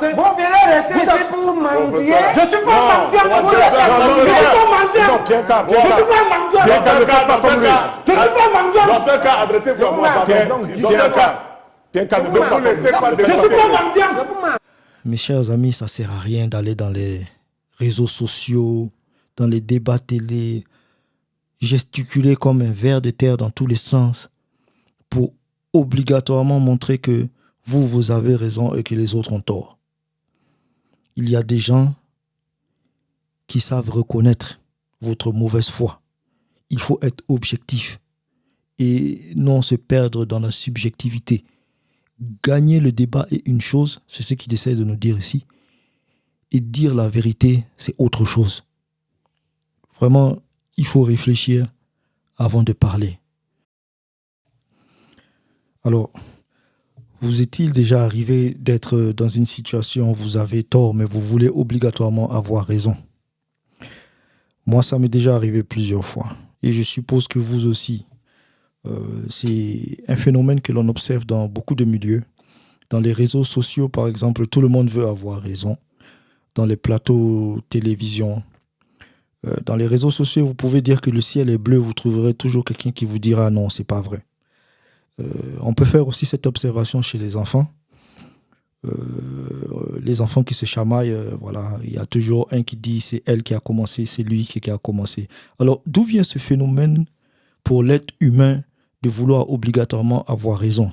Vous venez rester ici pour mendier. Je ne suis pas mendiant. Je ne suis pas mendiant. Je ne suis pas mendiant. Je ne suis pas mendiant. Docteur K, adressez-vous à moi. Docteur K, ne vous laissez pas Je ne suis pas mendiant. Mes chers amis, ça ne sert à rien d'aller dans les réseaux sociaux, dans les débats télé, gesticuler comme un ver de terre dans tous les sens pour obligatoirement montrer que vous avez raison et que les autres ont tort. Il y a des gens qui savent reconnaître votre mauvaise foi. Il faut être objectif et non se perdre dans la subjectivité. Gagner le débat est une chose, c'est ce qu'il essaie de nous dire ici. Et dire la vérité, c'est autre chose. Vraiment, il faut réfléchir avant de parler. Alors, vous est-il déjà arrivé d'être dans une situation où vous avez tort, mais vous voulez obligatoirement avoir raison? Moi, ça m'est déjà arrivé plusieurs fois. Et je suppose que vous aussi. C'est un phénomène que l'on observe dans beaucoup de milieux. Dans les réseaux sociaux, par exemple, tout le monde veut avoir raison. Dans les plateaux télévision, dans les réseaux sociaux, vous pouvez dire que le ciel est bleu, vous trouverez toujours quelqu'un qui vous dira non, c'est pas vrai. On peut faire aussi cette observation chez les enfants. Les enfants qui se chamaillent, voilà, il y a toujours un qui dit c'est elle qui a commencé, c'est lui qui a commencé. Alors, d'où vient ce phénomène pour l'être humain de vouloir obligatoirement avoir raison?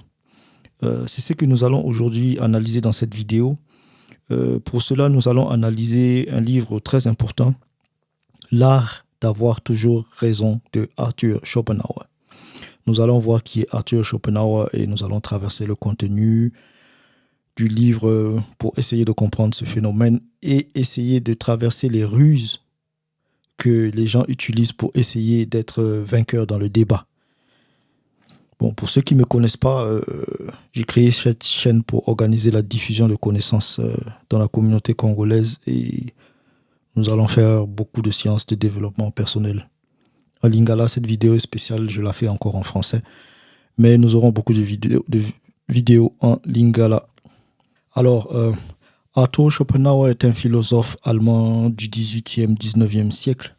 C'est ce que nous allons aujourd'hui analyser dans cette vidéo. Pour cela, nous allons analyser un livre très important, L'art d'avoir toujours raison de Arthur Schopenhauer. Nous allons voir qui est Arthur Schopenhauer et nous allons traverser le contenu du livre pour essayer de comprendre ce phénomène et essayer de traverser les ruses que les gens utilisent pour essayer d'être vainqueurs dans le débat. Bon, pour ceux qui ne me connaissent pas, j'ai créé cette chaîne pour organiser la diffusion de connaissances dans la communauté congolaise et nous allons faire beaucoup de sciences de développement personnel. En lingala, cette vidéo est spéciale, je la fais encore en français, mais nous aurons beaucoup de vidéos en lingala. Alors, Arthur Schopenhauer est un philosophe allemand du 18e, 19e siècle.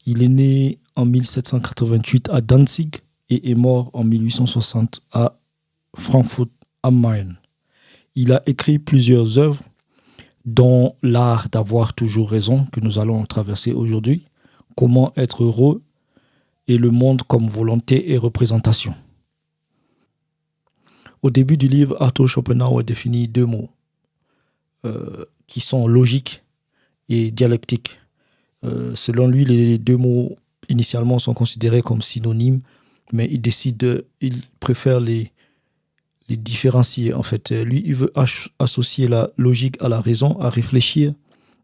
Il est né en 1788 à Danzig et est mort en 1860 à Frankfurt am Main. Il a écrit plusieurs œuvres, dont L'art d'avoir toujours raison, que nous allons traverser aujourd'hui, Comment être heureux et Le monde comme volonté et représentation. Au début du livre, Arthur Schopenhauer définit deux mots qui sont logique et dialectique. Selon lui, les deux mots initialement sont considérés comme synonymes, mais il préfère les différencier en fait. Lui, il veut associer la logique à la raison, à réfléchir,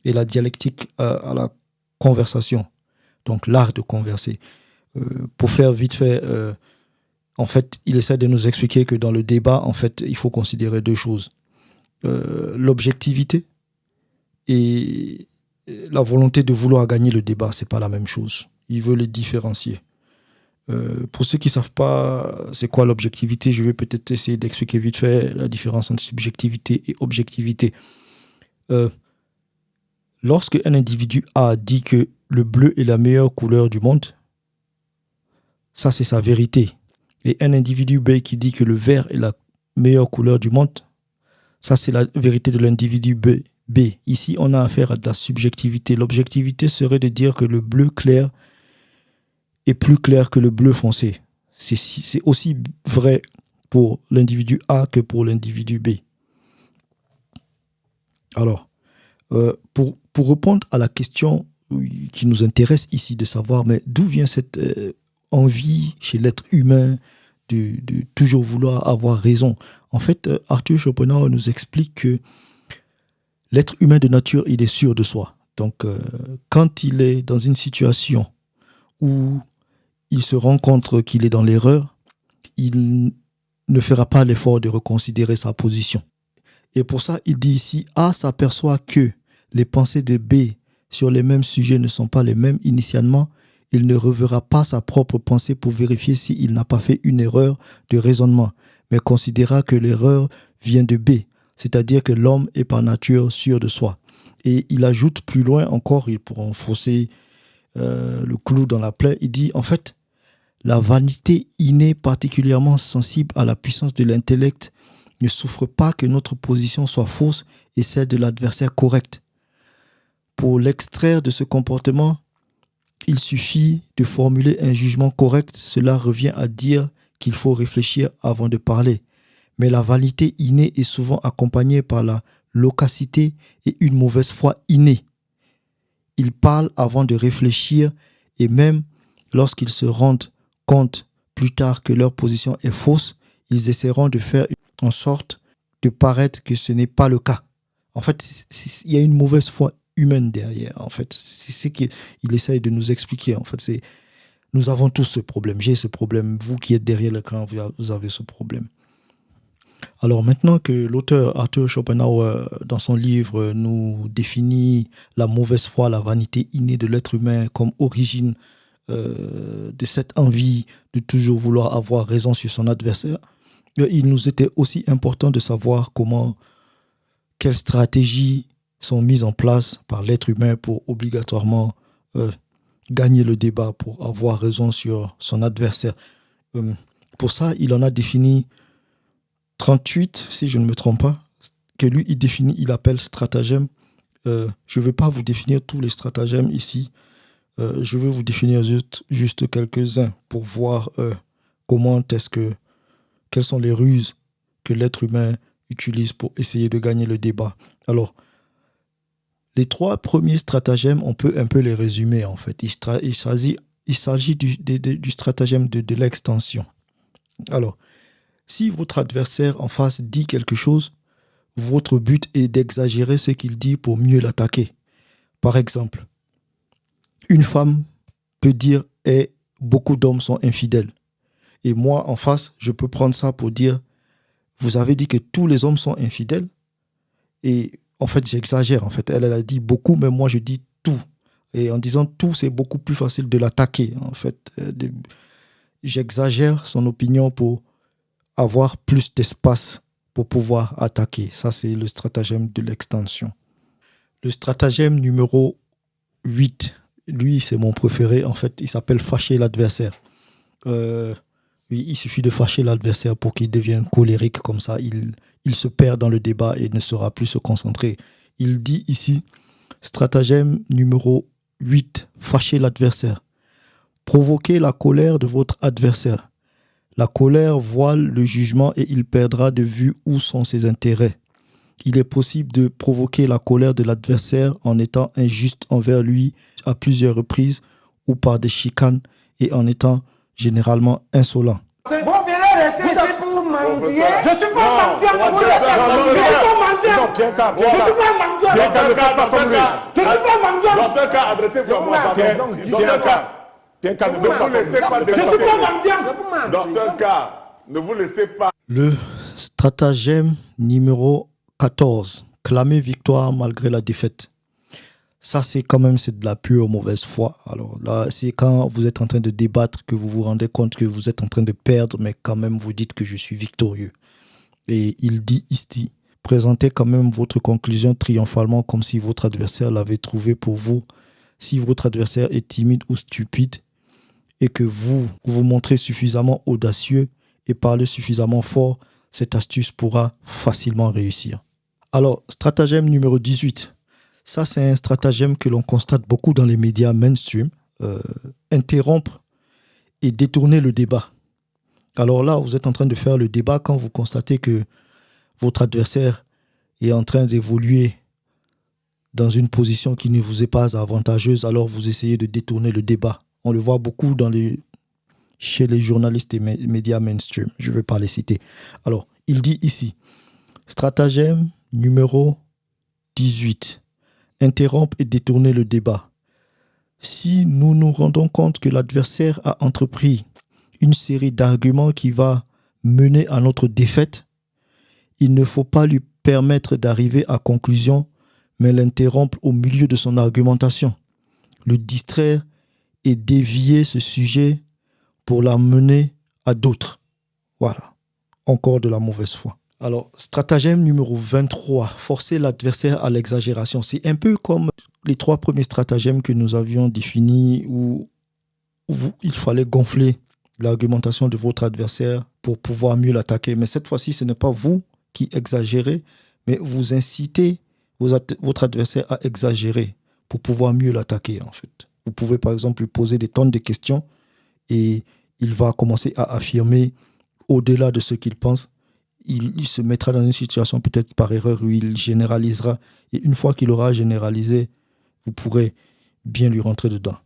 et la dialectique à la conversation. Donc l'art de converser. Pour faire vite fait, en fait, il essaie de nous expliquer que dans le débat, en fait, il faut considérer deux choses. L'objectivité et la volonté de vouloir gagner le débat, c'est pas la même chose. Il veut les différencier. Pour ceux qui ne savent pas c'est quoi l'objectivité, je vais peut-être essayer d'expliquer vite fait la différence entre subjectivité et objectivité. Lorsque un individu A dit que le bleu est la meilleure couleur du monde, ça c'est sa vérité. Et un individu B qui dit que le vert est la meilleure couleur du monde, ça c'est la vérité de l'individu B. Ici, on a affaire à de la subjectivité. L'objectivité serait de dire que le bleu clair est plus clair que le bleu foncé. C'est aussi vrai pour l'individu A que pour l'individu B. Alors, pour répondre à la question qui nous intéresse ici de savoir, mais d'où vient cette envie chez l'être humain de toujours vouloir avoir raison? En fait, Arthur Schopenhauer nous explique que l'être humain de nature, il est sûr de soi. Donc, quand il est dans une situation où il se rend compte qu'il est dans l'erreur, il ne fera pas l'effort de reconsidérer sa position. Et pour ça, il dit ici, A s'aperçoit que les pensées de B sur les mêmes sujets ne sont pas les mêmes initialement, il ne reverra pas sa propre pensée pour vérifier s'il n'a pas fait une erreur de raisonnement, mais considérera que l'erreur vient de B. c'est-à-dire que l'homme est par nature sûr de soi. Et il ajoute plus loin encore, pour enfoncer le clou dans la plaie, il dit en fait, la vanité innée particulièrement sensible à la puissance de l'intellect ne souffre pas que notre position soit fausse et celle de l'adversaire correcte. Pour l'extraire de ce comportement, il suffit de formuler un jugement correct. Cela revient à dire qu'il faut réfléchir avant de parler. Mais la vanité innée est souvent accompagnée par la loquacité et une mauvaise foi innée. Ils parlent avant de réfléchir et même lorsqu'ils se rendent compte plus tard que leur position est fausse, ils essaieront de faire en sorte de paraître que ce n'est pas le cas. En fait, il y a une mauvaise foi humaine derrière. En fait, c'est ce qu'il essaye de nous expliquer. En fait, nous avons tous ce problème. J'ai ce problème. Vous qui êtes derrière l'écran, vous avez ce problème. Alors maintenant que l'auteur Arthur Schopenhauer, dans son livre, nous définit la mauvaise foi, la vanité innée de l'être humain comme origine de cette envie de toujours vouloir avoir raison sur son adversaire, il nous était aussi important de savoir quelles stratégies sont mises en place par l'être humain pour obligatoirement gagner le débat, pour avoir raison sur son adversaire. Pour ça, il en a défini 38, si je ne me trompe pas, que lui, il appelle stratagème. Je ne vais pas vous définir tous les stratagèmes ici. Je vais vous définir juste quelques-uns pour voir quelles sont les ruses que l'être humain utilise pour essayer de gagner le débat. Alors, les 3 premiers stratagèmes, on peut un peu les résumer en fait. Il s'agit du stratagème de l'extension. Alors, si votre adversaire en face dit quelque chose, votre but est d'exagérer ce qu'il dit pour mieux l'attaquer. Par exemple, une femme peut dire beaucoup d'hommes sont infidèles. Et moi, en face, je peux prendre ça pour dire vous avez dit que tous les hommes sont infidèles. Et en fait, j'exagère. En fait, elle a dit beaucoup, mais moi, je dis tout. Et en disant tout, c'est beaucoup plus facile de l'attaquer. En fait, j'exagère son opinion pour avoir plus d'espace pour pouvoir attaquer. Ça, c'est le stratagème de l'extension. Le stratagème numéro 8, lui, c'est mon préféré. En fait, il s'appelle fâcher l'adversaire. Il suffit de fâcher l'adversaire pour qu'il devienne colérique. Comme ça, il se perd dans le débat et ne saura plus se concentrer. Il dit ici, stratagème numéro 8, fâcher l'adversaire. Provoquez la colère de votre adversaire. La colère voile le jugement et il perdra de vue où sont ses intérêts. Il est possible de provoquer la colère de l'adversaire en étant injuste envers lui à plusieurs reprises ou par des chicanes et en étant généralement insolent. Bon, venez rester ici pour mendier. Je ne suis pas mendiant. Je ne suis pas mendiant. Je ne suis pas mendiant. Je ne suis pas mendiant. Docteur K, adressez-vous à moi. Ne vous laissez pas Je ne suis pas mendiant. Docteur K, ne vous laissez pas. Le stratagème numéro 14, clamer victoire malgré la défaite. Ça, c'est de la pure mauvaise foi. Alors là, c'est quand vous êtes en train de débattre que vous vous rendez compte que vous êtes en train de perdre, mais quand même vous dites que je suis victorieux. Et il dit ici, présentez quand même votre conclusion triomphalement comme si votre adversaire l'avait trouvé pour vous. Si votre adversaire est timide ou stupide et que vous vous montrez suffisamment audacieux et parlez suffisamment fort, cette astuce pourra facilement réussir. Alors, stratagème numéro 18. Ça, c'est un stratagème que l'on constate beaucoup dans les médias mainstream. Interrompre et détourner le débat. Alors là, vous êtes en train de faire le débat quand vous constatez que votre adversaire est en train d'évoluer dans une position qui ne vous est pas avantageuse, alors vous essayez de détourner le débat. On le voit beaucoup chez les journalistes et médias mainstream. Je ne vais pas les citer. Alors, il dit ici, stratagème numéro 18. Interrompre et détourner le débat. Si nous nous rendons compte que l'adversaire a entrepris une série d'arguments qui va mener à notre défaite, il ne faut pas lui permettre d'arriver à conclusion, mais l'interrompre au milieu de son argumentation, le distraire et dévier ce sujet pour l'amener à d'autres. Voilà, encore de la mauvaise foi. Alors, stratagème numéro 23, forcer l'adversaire à l'exagération. C'est un peu comme les 3 premiers stratagèmes que nous avions définis où il fallait gonfler l'argumentation de votre adversaire pour pouvoir mieux l'attaquer. Mais cette fois-ci, ce n'est pas vous qui exagérez, mais vous incitez votre adversaire à exagérer pour pouvoir mieux l'attaquer, en fait. Vous pouvez, par exemple, lui poser des tonnes de questions et il va commencer à affirmer au-delà de ce qu'il pense. Il se mettra dans une situation peut-être par erreur où il généralisera. Et une fois qu'il aura généralisé, vous pourrez bien lui rentrer dedans.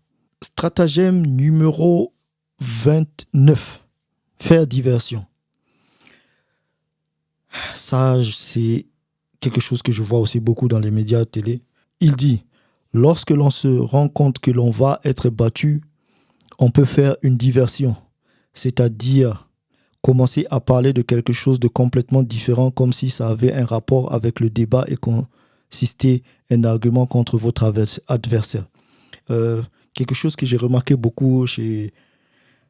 Stratagème numéro 29. Faire diversion. Ça, c'est quelque chose que je vois aussi beaucoup dans les médias télé. Il dit, lorsque l'on se rend compte que l'on va être battu, on peut faire une diversion. C'est-à-dire commencer à parler de quelque chose de complètement différent comme si ça avait un rapport avec le débat et consistait un argument contre votre adversaire. Quelque chose que j'ai remarqué beaucoup chez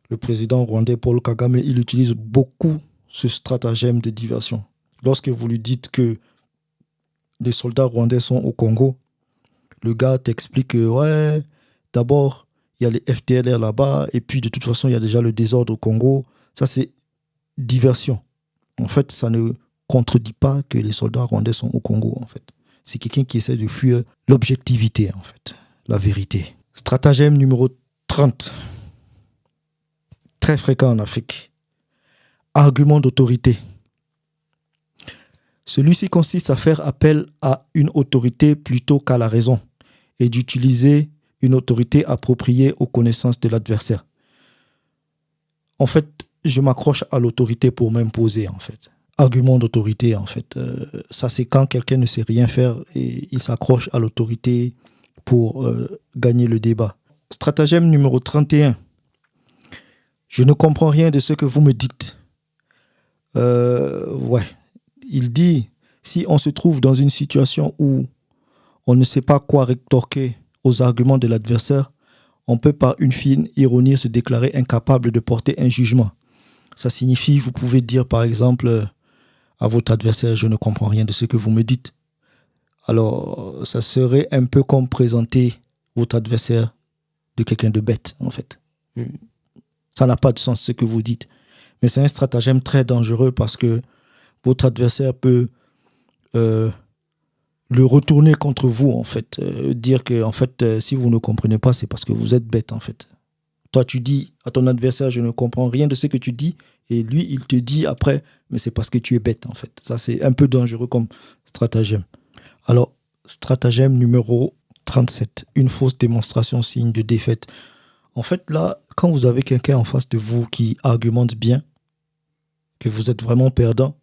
le président rwandais Paul Kagame, il utilise beaucoup ce stratagème de diversion. Lorsque vous lui dites que les soldats rwandais sont au Congo, le gars t'explique que ouais, d'abord, il y a les FDLR là-bas, et puis de toute façon, il y a déjà le désordre au Congo. Ça, c'est diversion. En fait, ça ne contredit pas que les soldats rwandais sont au Congo, en fait. C'est quelqu'un qui essaie de fuir l'objectivité, en fait, la vérité. Stratagème numéro 30. Très fréquent en Afrique. Argument d'autorité. Celui-ci consiste à faire appel à une autorité plutôt qu'à la raison et d'utiliser une autorité appropriée aux connaissances de l'adversaire. En fait, je m'accroche à l'autorité pour m'imposer, en fait. Argument d'autorité, en fait. Ça, c'est quand quelqu'un ne sait rien faire et il s'accroche à l'autorité pour gagner le débat. Stratagème numéro 31. Je ne comprends rien de ce que vous me dites. Ouais. Il dit, si on se trouve dans une situation où on ne sait pas quoi rétorquer aux arguments de l'adversaire, on peut par une fine ironie se déclarer incapable de porter un jugement. Ça signifie, vous pouvez dire par exemple à votre adversaire, je ne comprends rien de ce que vous me dites. Alors, ça serait un peu comme présenter votre adversaire de quelqu'un de bête, en fait. Ça n'a pas de sens ce que vous dites. Mais c'est un stratagème très dangereux parce que votre adversaire peut le retourner contre vous, en fait. Dire que, en fait, si vous ne comprenez pas, c'est parce que vous êtes bête, en fait. Toi, tu dis à ton adversaire, je ne comprends rien de ce que tu dis. Et lui, il te dit après, mais c'est parce que tu es bête, en fait. Ça, c'est un peu dangereux comme stratagème. Alors, stratagème numéro 37. Une fausse démonstration, signe de défaite. En fait, là, quand vous avez quelqu'un en face de vous qui argumente bien, que vous êtes vraiment perdant,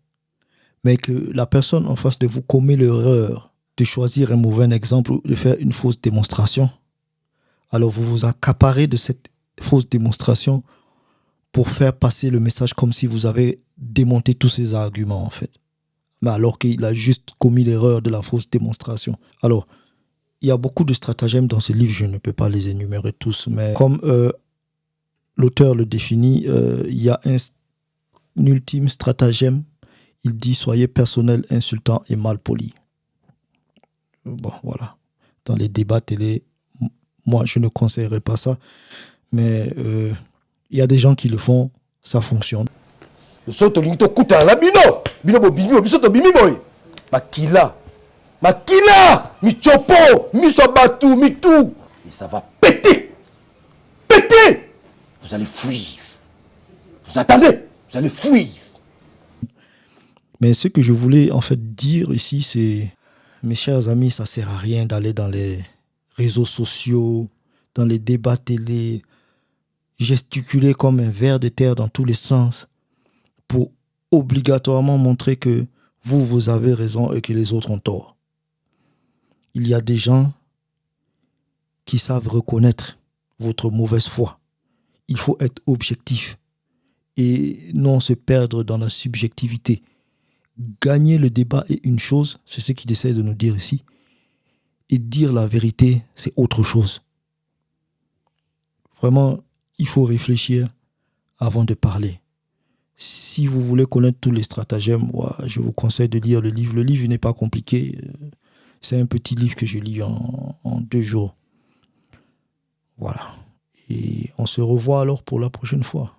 mais que la personne en face de vous commet l'erreur de choisir un mauvais exemple ou de faire une fausse démonstration, alors vous vous accaparez de cette fausse démonstration pour faire passer le message comme si vous avez démonté tous ses arguments, en fait. Mais alors qu'il a juste commis l'erreur de la fausse démonstration. Alors, il y a beaucoup de stratagèmes dans ce livre, je ne peux pas les énumérer tous, mais comme l'auteur le définit, il y a un ultime stratagème. Il dit « Soyez personnel, insultant et mal poli ». Bon, voilà. Dans les débats télé, moi, je ne conseillerais pas ça. Mais il y a des gens qui le font, ça fonctionne. Et ça va péter. Péter. Vous allez fuir. Vous attendez. Vous allez fuir. Mais ce que je voulais en fait dire ici, c'est, mes chers amis, ça ne sert à rien d'aller dans les réseaux sociaux, dans les débats télé, gesticuler comme un ver de terre dans tous les sens pour obligatoirement montrer que vous avez raison et que les autres ont tort. Il y a des gens qui savent reconnaître votre mauvaise foi. Il faut être objectif et non se perdre dans la subjectivité. Gagner le débat est une chose, c'est ce qu'il essaie de nous dire ici. Et dire la vérité, c'est autre chose. Vraiment, il faut réfléchir avant de parler. Si vous voulez connaître tous les stratagèmes, je vous conseille de lire le livre. Le livre n'est pas compliqué. C'est un petit livre que je lis en 2 jours. Voilà. Et on se revoit alors pour la prochaine fois.